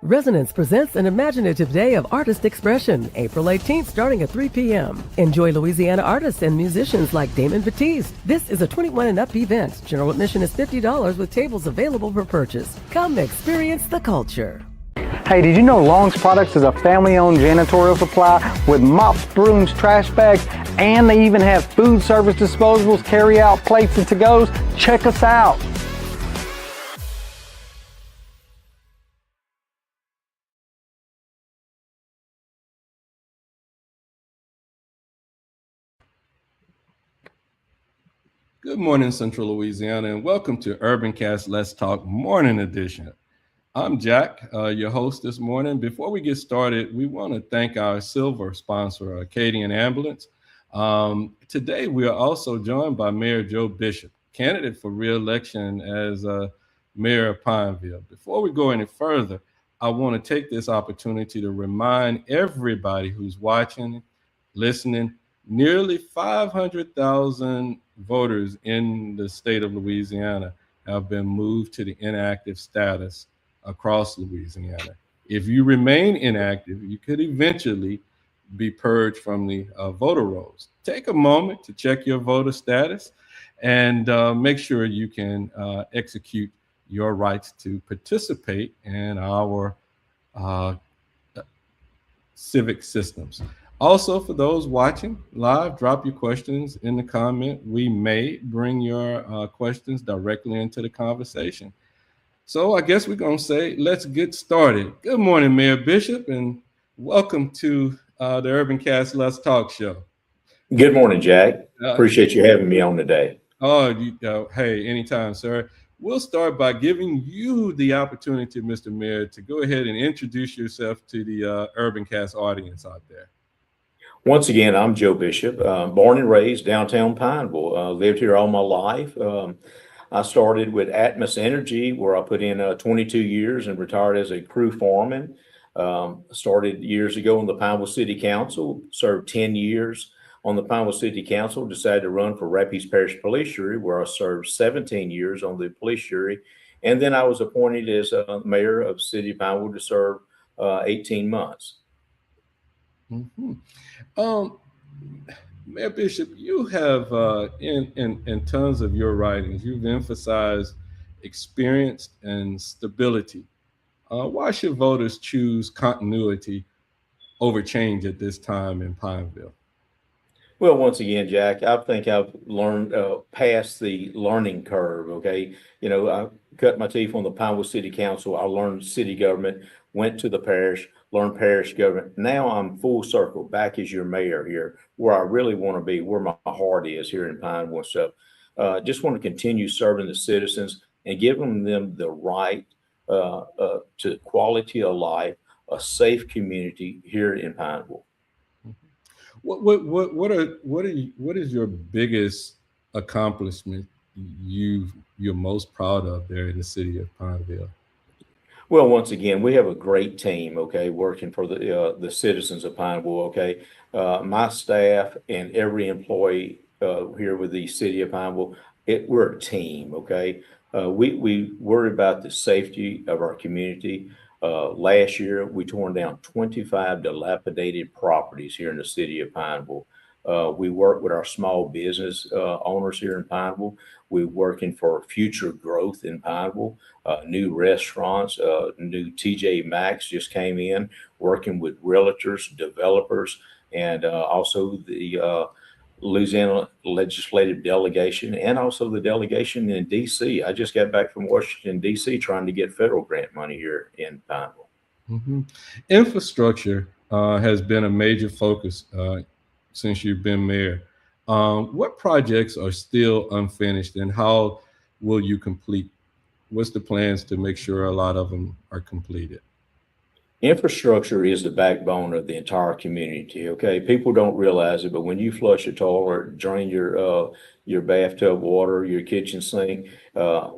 Resonance presents an imaginative day of artist expression, April 18th starting at 3 p.m. Enjoy Louisiana artists and musicians like Damon Batiste. This is a 21 and up event. General admission is $50 with tables available for purchase. Come experience the culture. Hey, did you know Long's Products is a family-owned janitorial supply with mops, brooms, trash bags, and they even have food service disposables, carry-out plates, and to-goes? Check us out. Good morning, Central Louisiana, and welcome to UrbanCast Let's Talk Morning Edition. I'm Jack, your host this morning. Before we get started, we want to thank our silver sponsor, Acadian Ambulance. Today, we are also joined by Mayor Joe Bishop, candidate for re-election as Mayor of Pineville. Before we go any further, I want to take this opportunity to remind everybody who's watching, listening, nearly 500,000 voters in the state of Louisiana have been moved to the inactive status across Louisiana. If you remain inactive, you could eventually be purged from the voter rolls. Take a moment to check your voter status and make sure you can execute your rights to participate in our civic systems. Also, for those watching live, drop your questions in the comment. We may bring your questions directly into the conversation. So I guess we're going to say, let's get started. Good morning, Mayor Bishop, and welcome to the UrbanCast Let's Talk show. Good morning, Jack. Appreciate you having me on today. Hey, anytime, sir. We'll start by giving you the opportunity, Mr. Mayor, to go ahead and introduce yourself to the UrbanCast audience out there. Once again, I'm Joe Bishop, born and raised downtown Pineville. Lived here all my life. I started with Atmos Energy, where I put in 22 years and retired as a crew foreman. Started years ago on the Pineville City Council, served 10 years on the Pineville City Council, decided to run for Rapides Parish Police Jury, where I served 17 years on the police jury. And then I was appointed as mayor of the city of Pineville to serve 18 months. Mm-hmm. Mayor Bishop, you have in tons of your writings, you've emphasized experience and stability. Why should voters choose continuity over change at this time in Pineville? Well, once again, Jack, I think I've learned past the learning curve. Okay, you know, I cut my teeth on the Pineville City Council. I learned city government, went to the parish, learned parish government. Now I'm full circle back as your mayor here, where I really want to be, where my heart is here in Pineville. So just want to continue serving the citizens and giving them the right to quality of life, a safe community here in Pineville. What is your biggest accomplishment you're most proud of there in the city of Pineville? Well, once again, we have a great team, okay, working for the citizens of Pineville, okay. My staff and every employee here with the city of Pineville, we're a team, okay. We worry about the safety of our community. Last year, we tore down 25 dilapidated properties here in the city of Pineville. We work with our small business owners here in Pineville. We're working for future growth in Pineville, new restaurants, new TJ Maxx just came in, working with realtors, developers, and also the Louisiana legislative delegation, and also the delegation in D.C. I just got back from Washington, D.C. trying to get federal grant money here in Pineville. Mm-hmm. Infrastructure has been a major focus since you've been mayor. What projects are still unfinished, and how will you complete? What's the plans to make sure a lot of them are completed? Infrastructure is the backbone of the entire community. Okay, people don't realize it, but when you flush a toilet, drain your bathtub water, your kitchen sink,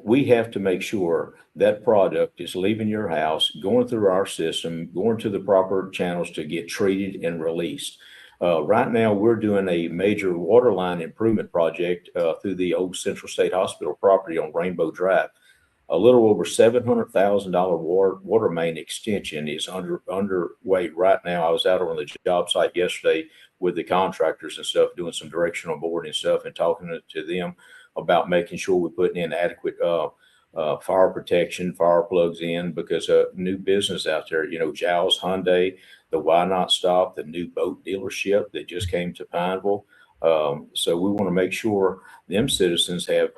we have to make sure that product is leaving your house, going through our system, going to the proper channels to get treated and released. Right now, we're doing a major water line improvement project through the old Central State Hospital property on Rainbow Drive. a little over $700,000 water main extension is underway right now. I was out on the job site yesterday with the contractors and stuff, doing some directional boarding and stuff, and talking to them about making sure we're putting in adequate fire protection, fire plugs in, because new business out there, Giles Hyundai, the Why Not Stop, the new boat dealership that just came to Pineville. So we want to make sure them citizens have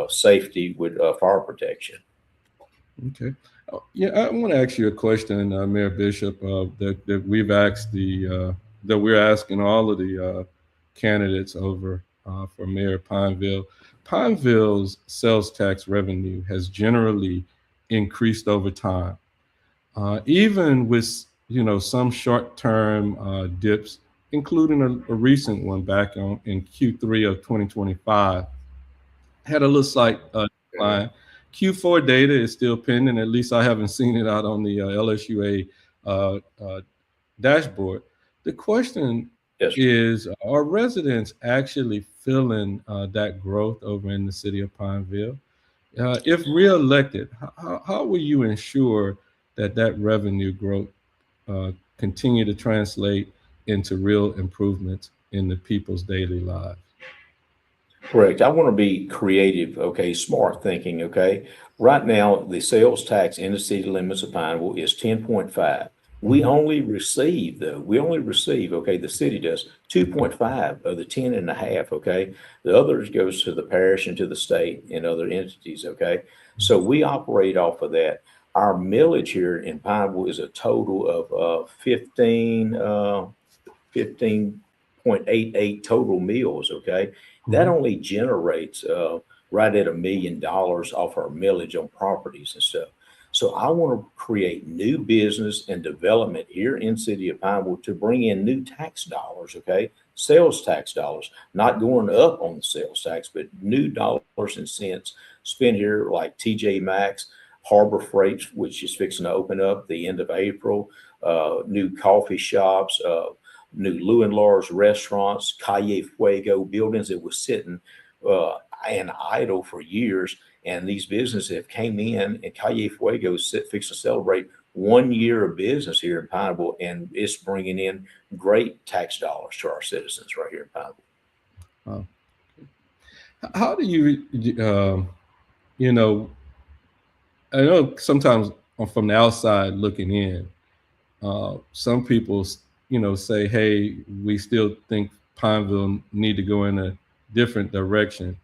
safety with fire protection. Okay. Yeah, I want to ask you a question, Mayor Bishop, that we've asked that we're asking all of the candidates over for Mayor of Pineville. Pineville's sales tax revenue has generally increased over time, even with some short-term dips, including a recent one back in Q3 of 2025. Had a little slight decline. Q4 data is still pending. At least I haven't seen it out on the LSUA dashboard. The question is, are residents actually feeling that growth over in the city of Pineville? If reelected, how will you ensure that revenue growth continue to translate into real improvements in the people's daily lives? Correct. I want to be creative, okay, smart thinking, okay. Right now, the sales tax in the city limits of Pineville is 10.5. We only receive, okay, the city does 2.5 of the 10.5, okay. The others goes to the parish and to the state and other entities, okay. So we operate off of that. Our millage here in Pineville is a total of 15.88 total mills, okay. That only generates right at $1 million off our millage on properties and stuff. So I want to create new business and development here in city of Pineville to bring in new tax dollars, okay? Sales tax dollars, not going up on the sales tax, but new dollars and cents spent here, like TJ Maxx, Harbor Freight, which is fixing to open up the end of April, new coffee shops, new Lou and Laura's restaurants, Calle Fuego buildings that was sitting and idle for years. And these businesses have came in, and Calle Fuego is fixing to celebrate 1 year of business here in Pineville, and it's bringing in great tax dollars to our citizens right here in Pineville. Wow. How do you, I know sometimes from the outside looking in, some people say, hey, we still think Pineville need to go in a different direction.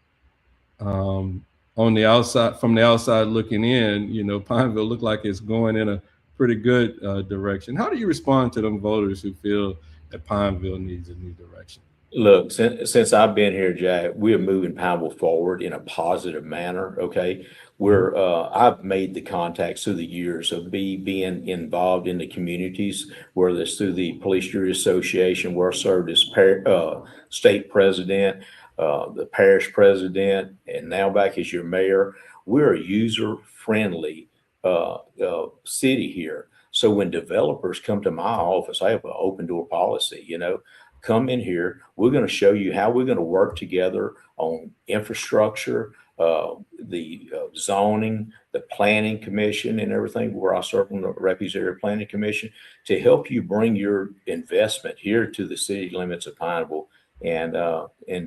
On the outside, from the outside looking in, Pineville look like it's going in a pretty good direction. How do you respond to them voters who feel that Pineville needs a new direction? Look, since I've been here, Jack, we are moving Pineville forward in a positive manner. Okay, I've made the contacts through the years of being involved in the communities, whether it's through the Police Jury Association, where I served as state president, the parish president, and now back as your mayor. We're a user-friendly city here. So when developers come to my office, I have an open door policy, come in here. We're going to show you how we're going to work together on infrastructure, the zoning, the planning commission and everything, where I serve on the Refuge Area Planning Commission, to help you bring your investment here to the city limits of Pineville and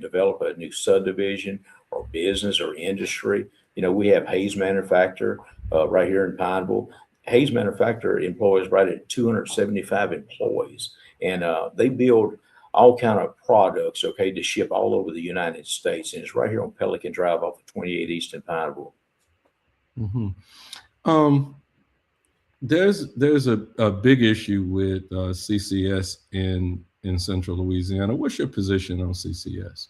develop a new subdivision or business or industry. We have Hayes Manufacturer right here in Pineville. Hayes Manufacturer employs right at 275 employees, and they build all kind of products, okay, to ship all over the United States. And it's right here on Pelican Drive off of 28 East in Pineville. There's a big issue with CCS in Central Louisiana. What's your position on CCS?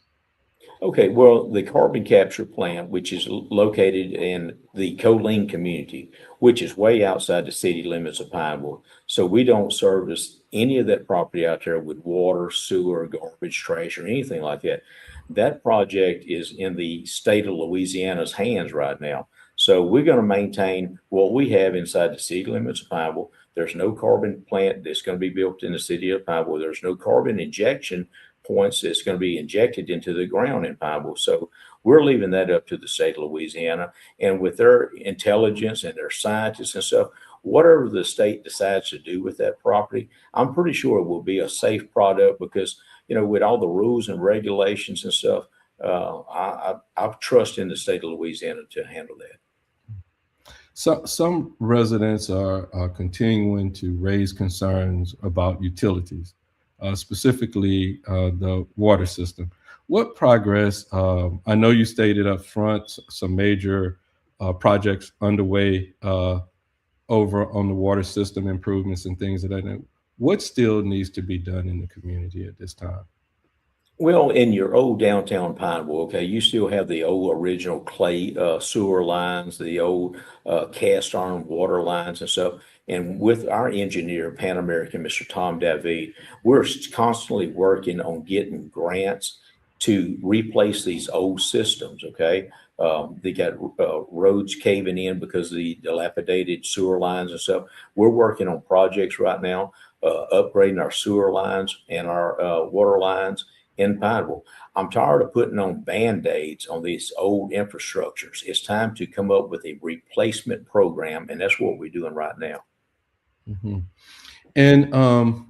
Okay, well, the carbon capture plant, which is located in the Colleen community, which is way outside the city limits of Pineville. So we don't service any of that property out there with water, sewer, garbage, trash, or anything like that. That project is in the state of Louisiana's hands right now. So we're going to maintain what we have inside the city limits of Pineville. There's no carbon plant that's going to be built in the city of Pineville. There's no carbon injection points that's going to be injected into the ground in Pineville. So We're leaving that up to the state of Louisiana, and with their intelligence and their scientists and stuff, whatever the state decides to do with that property, I'm pretty sure it will be a safe product because, with all the rules and regulations and stuff, I trust in the state of Louisiana to handle that. So some residents are continuing to raise concerns about utilities, specifically the water system. What progress? I know you stated up front some major projects underway over on the water system improvements and things of that nature. What still needs to be done in the community at this time? Well, in your old downtown Pineville, okay, you still have the old original clay sewer lines, the old cast iron water lines and stuff. And with our engineer, Pan American, Mr. Tom David, we're constantly working on getting grants to replace these old systems, okay? They got roads caving in because of the dilapidated sewer lines and stuff. We're working on projects right now, upgrading our sewer lines and our water lines in Pineville. I'm tired of putting on Band-Aids on these old infrastructures. It's time to come up with a replacement program, and that's what we're doing right now. Mm-hmm. And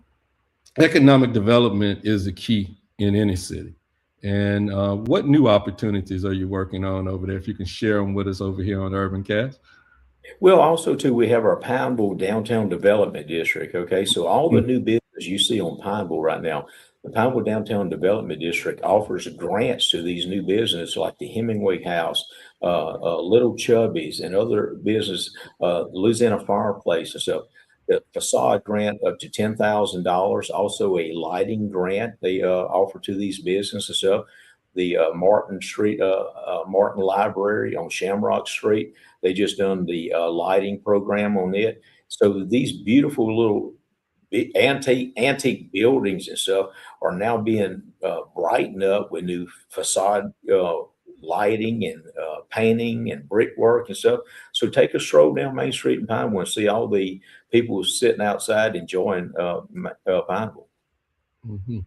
economic development is a key in any city. And what new opportunities are you working on over there? If you can share them with us over here on UrbanCast. Well, also too, we have our Pineville Downtown Development District. Okay, so all the new business you see on Pineville right now, the Pineville Downtown Development District offers grants to these new businesses like the Hemingway House, Little Chubby's, and other business, Louisiana Fireplace and stuff. The facade grant up to $10,000. Also a lighting grant they offer to these businesses and stuff. The Martin Library on Shamrock Street, they just done the lighting program on it. So these beautiful little antique buildings and stuff are now being brightened up with new facade lighting and painting and brickwork and stuff. So take a stroll down Main Street in Pineville and see all the people sitting outside enjoying Pineville. Mm-hmm.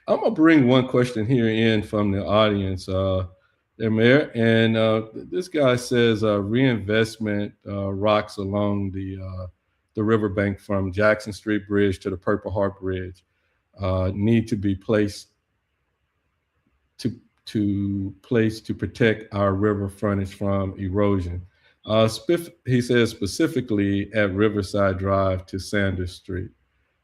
I'm gonna bring one question here in from the audience, there, Mayor, and this guy says reinvestment rocks along the riverbank from Jackson Street Bridge to the Purple Heart Bridge need to be placed to protect our river frontage from erosion. He says specifically at Riverside Drive to Sanders Street.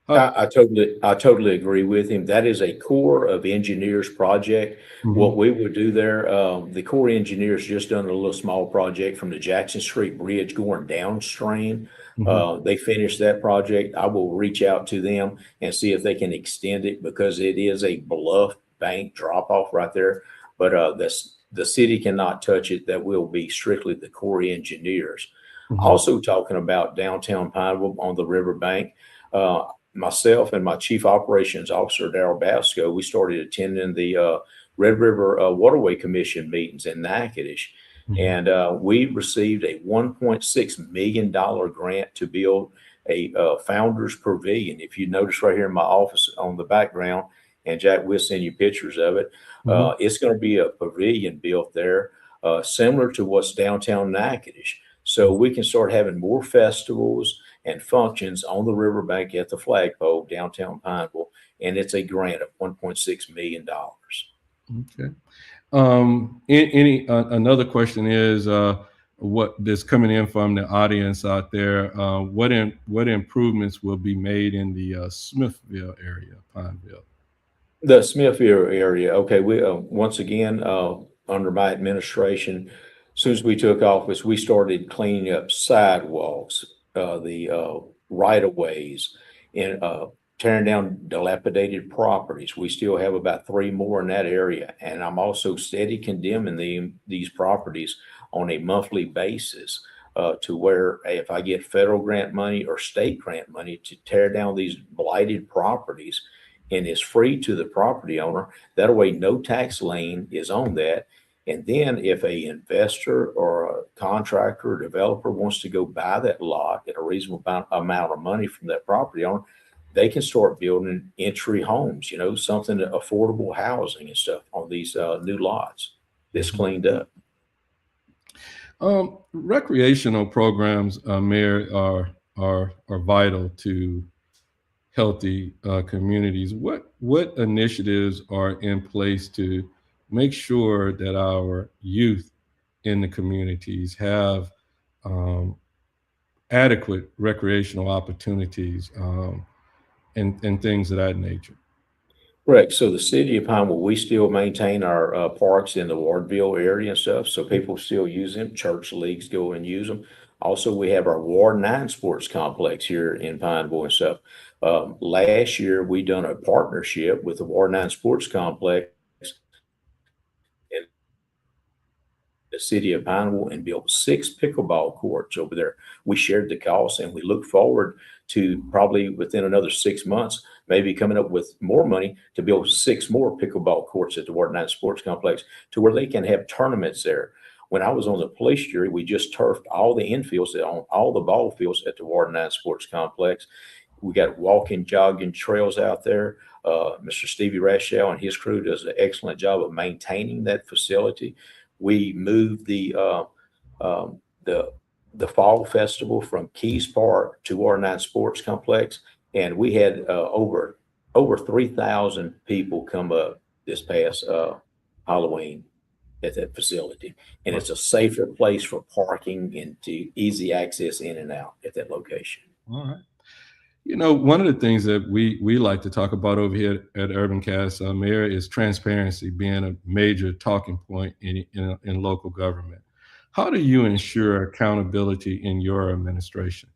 I totally agree with him. That is a Corps of Engineers project. Mm-hmm. What we would do there, the Corps of Engineers just done a little small project from the Jackson Street Bridge going downstream. Mm-hmm. They finished that project. I will reach out to them and see if they can extend it because it is a bluff bank drop off right there. But the city cannot touch it. That will be strictly the Corps of Engineers. Mm-hmm. Also talking about downtown Pineville on the riverbank. Myself and my Chief Operations Officer, Darrell Basco, we started attending the Red River Waterway Commission meetings in Natchitoches. Mm-hmm. And we received a $1.6 million grant to build a Founders Pavilion. If you notice right here in my office on the background, and Jack will send you pictures of it, mm-hmm. It's going to be a pavilion built there, similar to what's downtown Natchitoches. So we can start having more festivals and functions on the riverbank at the flagpole downtown Pineville, and it's a grant of $1.6 million. Okay. Another question is what is coming in from the audience out there? What improvements will be made in the Smithville area, Pineville? The Smithville area. Okay. We once again under my administration, as soon as we took office, we started cleaning up sidewalks, the right-of-ways, and tearing down dilapidated properties. We still have about 3 more in that area. And I'm also steady condemning these properties on a monthly basis to where if I get federal grant money or state grant money to tear down these blighted properties, and it's free to the property owner, that way no tax lien is on that. And then if a investor or a contractor or developer wants to go buy that lot at a reasonable amount of money from that property owner, they can start building entry homes, something affordable housing and stuff on these new lots. that's cleaned up. Recreational programs, Mayor, are vital to healthy communities. What initiatives are in place to make sure that our youth in the communities have um, adequate recreational opportunities and things of that nature? Correct. So the city of Pineville, we still maintain our parks in the Wardville area and stuff. So people still use them. Church leagues go and use them. Also, we have our Ward 9 sports complex here in Pineville and stuff. Last year, we done a partnership with the Ward 9 sports complex in the city of Pineville and built 6 pickleball courts over there. We shared the cost, and we look forward to probably within another 6 months, maybe coming up with more money to build 6 more pickleball courts at the Ward 9 Sports Complex to where they can have tournaments there. When I was on the police jury, we just turfed all the infields on all the ball fields at the Ward 9 Sports Complex. We got walking, jogging trails out there. Mr. Stevie Rashell and his crew does an excellent job of maintaining that facility. We moved the fall festival from Keys Park to our 9 Sports Complex, and we had over 3,000 people come up this past Halloween at that facility, and it's a safer place for parking and to easy access in and out at that location. All right. You know, one of the things that we like to talk about over here at UrbanCast, Mayor, is transparency being a major talking point in local government. How do you ensure accountability in your administration?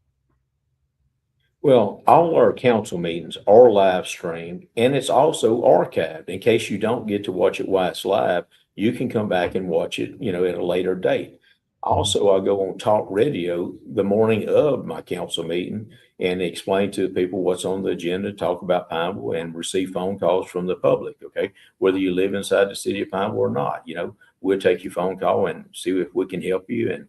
Well, all our council meetings are live streamed, and it's also archived. In case you don't get to watch it while it's live, you can come back and watch it, at a later date. Also, I go on talk radio the morning of my council meeting and explain to people what's on the agenda, talk about Pineville, and receive phone calls from the public. Okay, whether you live inside the city of Pineville or not, we'll take your phone call and see if we can help you. And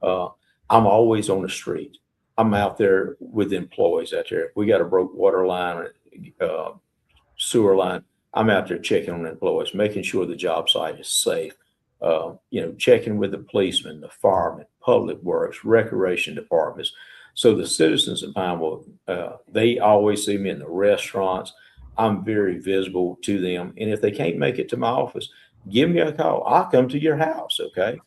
I'm always on the street. I'm out there with employees out there. If we got a broke water line, sewer line, I'm out there checking on employees, making sure the job site is safe. Checking with the policemen, the firemen, public works, recreation departments. So the citizens of Pineville, they always see me in the restaurants. I'm very visible to them. And if they can't make it to my office, give me a call. I'll come to your house. Okay.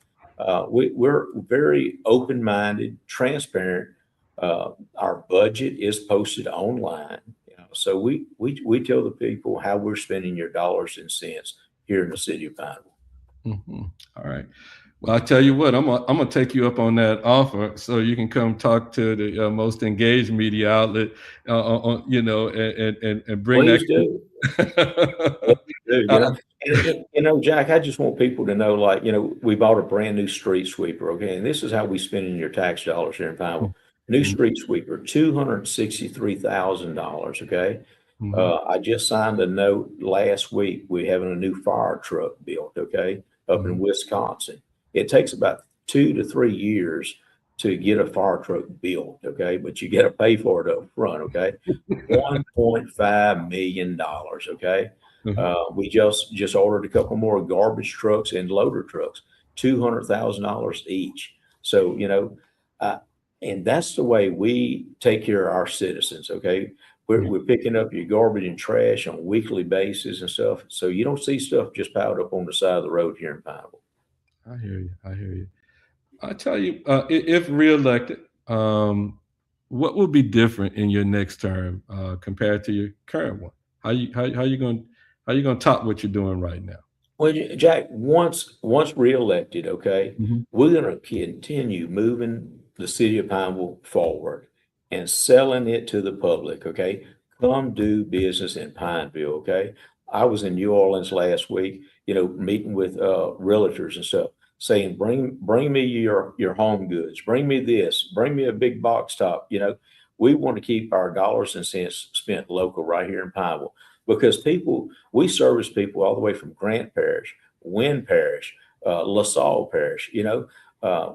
We're very open-minded, transparent. Our budget is posted online. So we tell the people how we're spending your dollars and cents here in the city of Pineville. Mm-hmm. All right. Well, I tell you what, I'm gonna take you up on that offer, so you can come talk to the most engaged media outlet, and bring Please that. do. Please do. Jack, I just want people to know, we bought a brand new street sweeper, okay, and this is how we spending your tax dollars here in Pineville. New street sweeper, $263,000. Okay. I just signed a note last week. We're having a new fire truck built, okay, up in Wisconsin. It takes about 2 to 3 years to get a fire truck built, okay, but you got to pay for it up front, okay. $1.5 million, okay. We just ordered a couple more garbage trucks and loader trucks, $200,000 each. So, and that's the way we take care of our citizens, okay. We're picking up your garbage and trash on a weekly basis and stuff. So you don't see stuff just piled up on the side of the road here in Pineville. I hear you. I tell you, if reelected, what will be different in your next term compared to your current one? How you going to top what you're doing right now? Well, Jack, once reelected, okay, we're going to continue moving the city of Pineville forward and selling it to the public, okay? Come do business in Pineville, okay? I was in New Orleans last week, meeting with realtors and stuff, saying, bring me your home goods, bring me this, bring me a big box top. We want to keep our dollars and cents spent local right here in Pineville, because we service people all the way from Grant Parish, Wynn Parish, LaSalle Parish.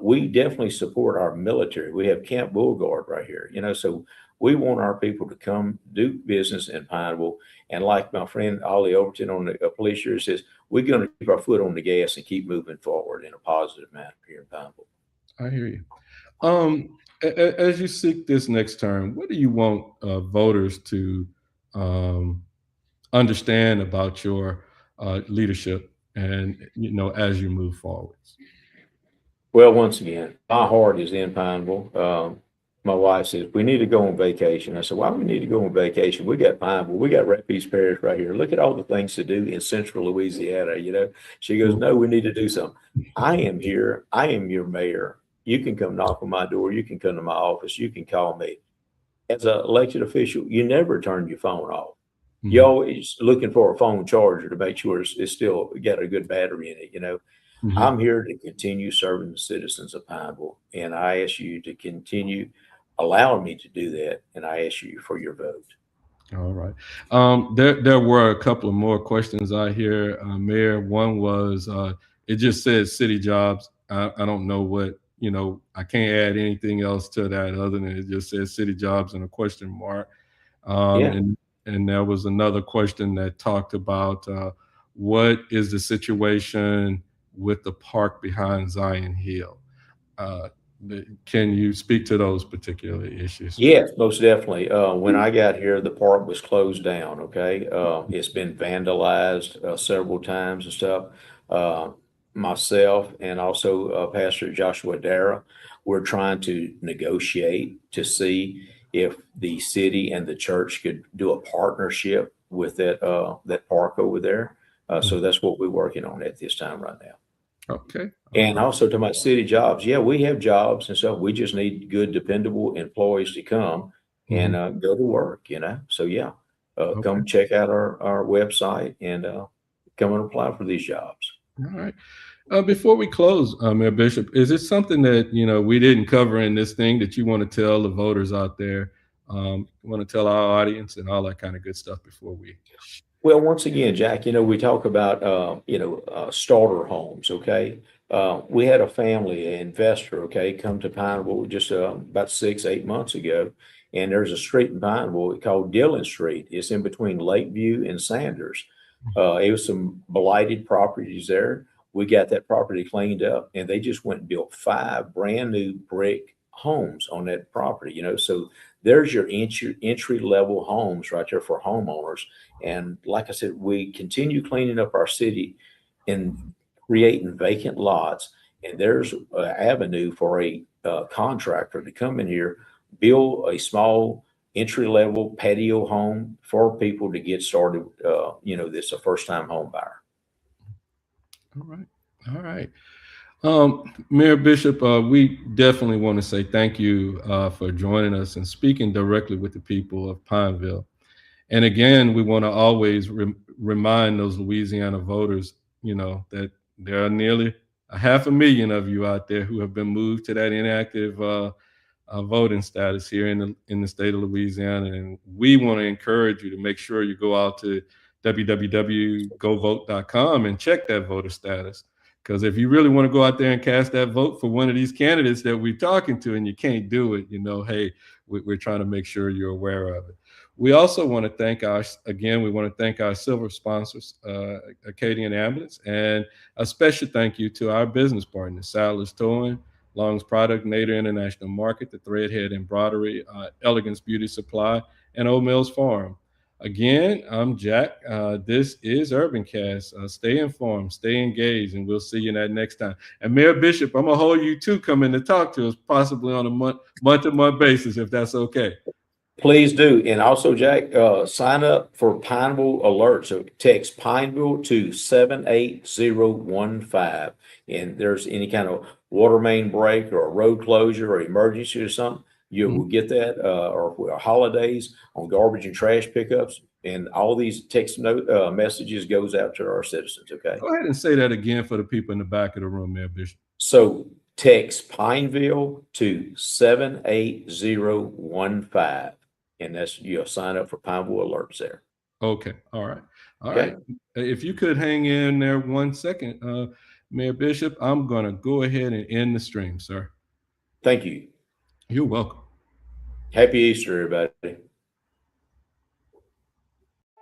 We definitely support our military. We have Camp Beauregard right here, so we want our people to come do business in Pineville. And like my friend Ollie Overton on the police jury says, we're going to keep our foot on the gas and keep moving forward in a positive manner here in Pineville. I hear you. As you seek this next term, what do you want voters to understand about your leadership, and as you move forwards? Well, once again, my heart is in Pineville. My wife says, we need to go on vacation. I said, why do we need to go on vacation? We got Pineville. We got Rapides Parish right here. Look at all the things to do in central Louisiana, She goes, no, we need to do something. I am here. I am your mayor. You can come knock on my door. You can come to my office. You can call me. As an elected official, you never turn your phone off. Mm-hmm. You're always looking for a phone charger to make sure it's still got a good battery in it, Mm-hmm. I'm here to continue serving the citizens of Pineville, and I ask you to continue allowing me to do that, and I ask you for your vote. All right. There were a couple of more questions I hear, Mayor. One was, it just says city jobs. I don't know what, I can't add anything else to that other than it just says city jobs and a question mark. Yeah. And there was another question that talked about what is the situation with the park behind Zion Hill? Can you speak to those particular issues? Yes, most definitely. When I got here, the park was closed down. Okay. It's been vandalized several times and stuff. Myself and also Pastor Joshua Dara, we're trying to negotiate to see if the city and the church could do a partnership with that park over there. So that's what we're working on at this time right now. Okay. And also to my city jobs. Yeah, we have jobs and stuff. We just need good, dependable employees to come and go to work, So yeah, come check out our website and come and apply for these jobs. All right. Before we close, Mayor Bishop, is it something that, we didn't cover in this thing that you want to tell the voters out there? Want to tell our audience and all that kind of good stuff before we? Well, once again, Jack, we talk about, starter homes. Okay. We had a family, an investor, okay, come to Pineville just about 6-8 months ago. And there's a street in Pineville called Dillon Street. It's in between Lakeview and Sanders. It was some blighted properties there. We got that property cleaned up, and they just went and built 5 brand new brick homes on that property, So there's your entry level homes right there for homeowners. And like I said, we continue cleaning up our city and creating vacant lots. And there's an avenue for a contractor to come in here, build a small entry level patio home for people to get started. This a first time home buyer. All right. Mayor Bishop, we definitely want to say thank you for joining us and speaking directly with the people of Pineville. And again, we want to always remind those Louisiana voters, that there are nearly 500,000 of you out there who have been moved to that inactive voting status here in the state of Louisiana. And we want to encourage you to make sure you go out to www.govote.com and check that voter status. Because if you really want to go out there and cast that vote for one of these candidates that we're talking to and you can't do it, hey, we're trying to make sure you're aware of it. We also want to thank our silver sponsors, Acadian Ambulance, and a special thank you to our business partners, Sadler's Towing, Long's Product, Nader International Market, the Threadhead Embroidery, Elegance Beauty Supply, and Old Mills Farm. Again, I'm Jack. This is UrbanCast. Stay informed, stay engaged, and we'll see you that next time. And Mayor Bishop, I'm going to hold you to come in to talk to us, possibly on a month-to-month basis, if that's okay. Please do. And also, Jack, sign up for Pineville Alert. So text Pineville to 78015. And there's any kind of water main break or a road closure or emergency or something, you will get that, or holidays on garbage and trash pickups. And all these text messages goes out to our citizens. Okay. Go ahead and say that again for the people in the back of the room, Mayor Bishop. So text Pineville to 78015. And that's, you'll sign up for Pineville Alerts there. Okay. All right. All right. If you could hang in there 1 second, Mayor Bishop, I'm going to go ahead and end the stream, sir. Thank you. You're welcome. Happy Easter, everybody.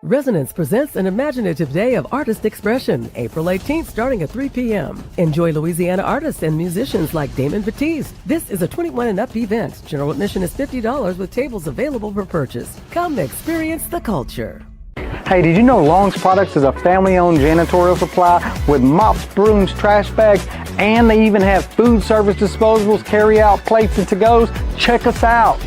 Resonance presents an imaginative day of artist expression, April 18th, starting at 3 p.m. Enjoy Louisiana artists and musicians like Damon Batiste. This is a 21 and up event. General admission is $50 with tables available for purchase. Come experience the culture. Hey, did you know Long's Products is a family-owned janitorial supply with mops, brooms, trash bags, and they even have food service disposables, carry-out plates, and to-goes? Check us out.